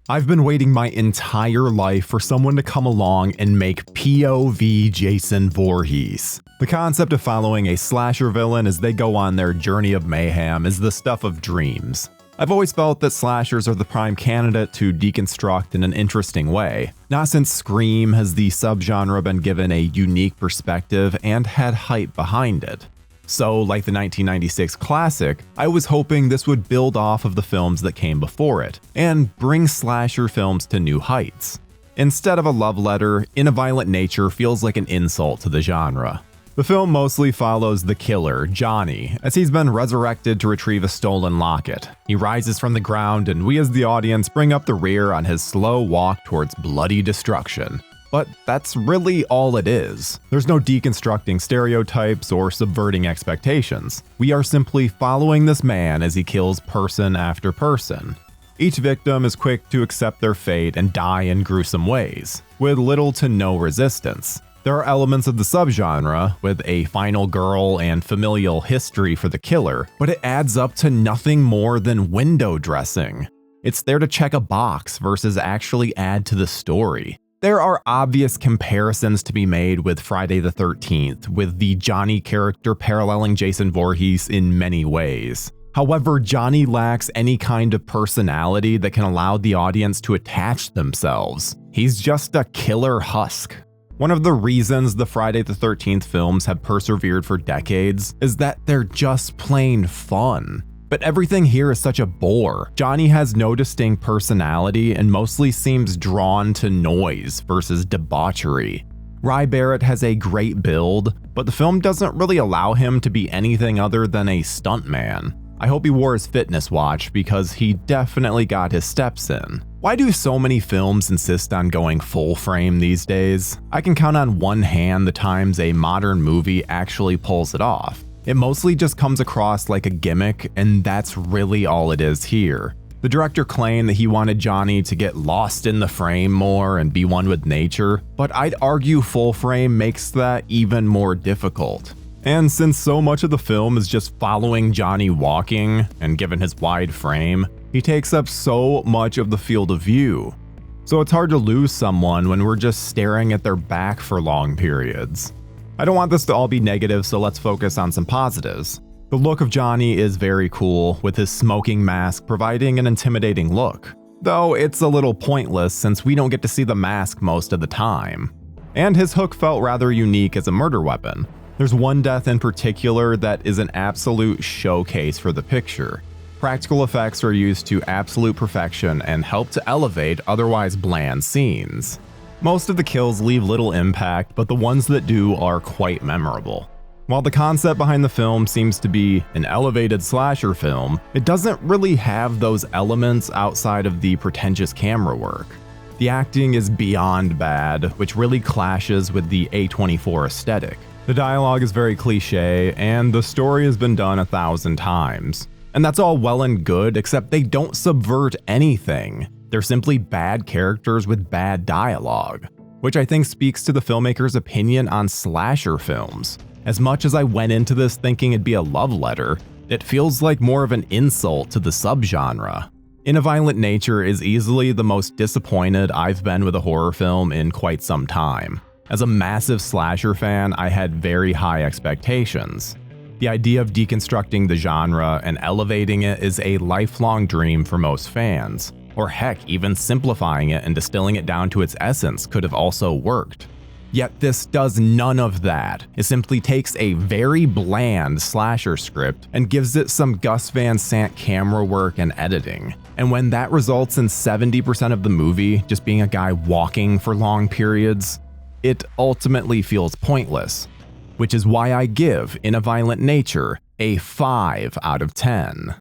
I've been waiting my entire life for someone to come along and make POV Jason Voorhees. The concept of following a slasher villain as they go on their journey of mayhem is the stuff of dreams. I've always felt that slashers are the prime candidate to deconstruct in an interesting way, not since Scream has the subgenre been given a unique perspective and had hype behind it. So, like the 1996 classic, I was hoping this would build off of the films that came before it, and bring slasher films to new heights. Instead of a love letter, In a Violent Nature feels like an insult to the genre. The film mostly follows the killer, Johnny, as he's been resurrected to retrieve a stolen locket. He rises from the ground and we as the audience bring up the rear on his slow walk towards bloody destruction. But that's really all it is. There's no deconstructing stereotypes or subverting expectations. We are simply following this man as he kills person after person. Each victim is quick to accept their fate and die in gruesome ways, with little to no resistance. There are elements of the subgenre, with a final girl and familial history for the killer, but it adds up to nothing more than window dressing. It's there to check a box versus actually add to the story. There are obvious comparisons to be made with Friday the 13th, with the Johnny character paralleling Jason Voorhees in many ways. However, Johnny lacks any kind of personality that can allow the audience to attach themselves. He's just a killer husk. One of the reasons the Friday the 13th films have persevered for decades is that they're just plain fun. But everything here is such a bore. Johnny has no distinct personality and mostly seems drawn to noise versus debauchery. Rye Barrett has a great build, but the film doesn't really allow him to be anything other than a stuntman. I hope he wore his fitness watch because he definitely got his steps in. Why do so many films insist on going full frame these days? I can count on one hand the times a modern movie actually pulls it off. It mostly just comes across like a gimmick, and that's really all it is here. The director claimed that he wanted Johnny to get lost in the frame more and be one with nature, but I'd argue full frame makes that even more difficult. And since so much of the film is just following Johnny walking, and given his wide frame, he takes up so much of the field of view. So it's hard to lose someone when we're just staring at their back for long periods. I don't want this to all be negative, so let's focus on some positives. The look of Johnny is very cool, with his smoking mask providing an intimidating look. Though it's a little pointless since we don't get to see the mask most of the time. And his hook felt rather unique as a murder weapon. There's one death in particular that is an absolute showcase for the picture. Practical effects are used to absolute perfection and help to elevate otherwise bland scenes. Most of the kills leave little impact, but the ones that do are quite memorable. While the concept behind the film seems to be an elevated slasher film, it doesn't really have those elements outside of the pretentious camera work. The acting is beyond bad, which really clashes with the A24 aesthetic. The dialogue is very cliche, and the story has been done 1,000 times. And that's all well and good, except they don't subvert anything. They're simply bad characters with bad dialogue, which I think speaks to the filmmaker's opinion on slasher films. As much as I went into this thinking it'd be a love letter, it feels like more of an insult to the subgenre. In a Violent Nature is easily the most disappointed I've been with a horror film in quite some time. As a massive slasher fan, I had very high expectations. The idea of deconstructing the genre and elevating it is a lifelong dream for most fans. Or heck, even simplifying it and distilling it down to its essence could have also worked. Yet this does none of that. It simply takes a very bland slasher script and gives it some Gus Van Sant camera work and editing. And when that results in 70% of the movie just being a guy walking for long periods, it ultimately feels pointless. Which is why I give In a Violent Nature a 5 out of 10.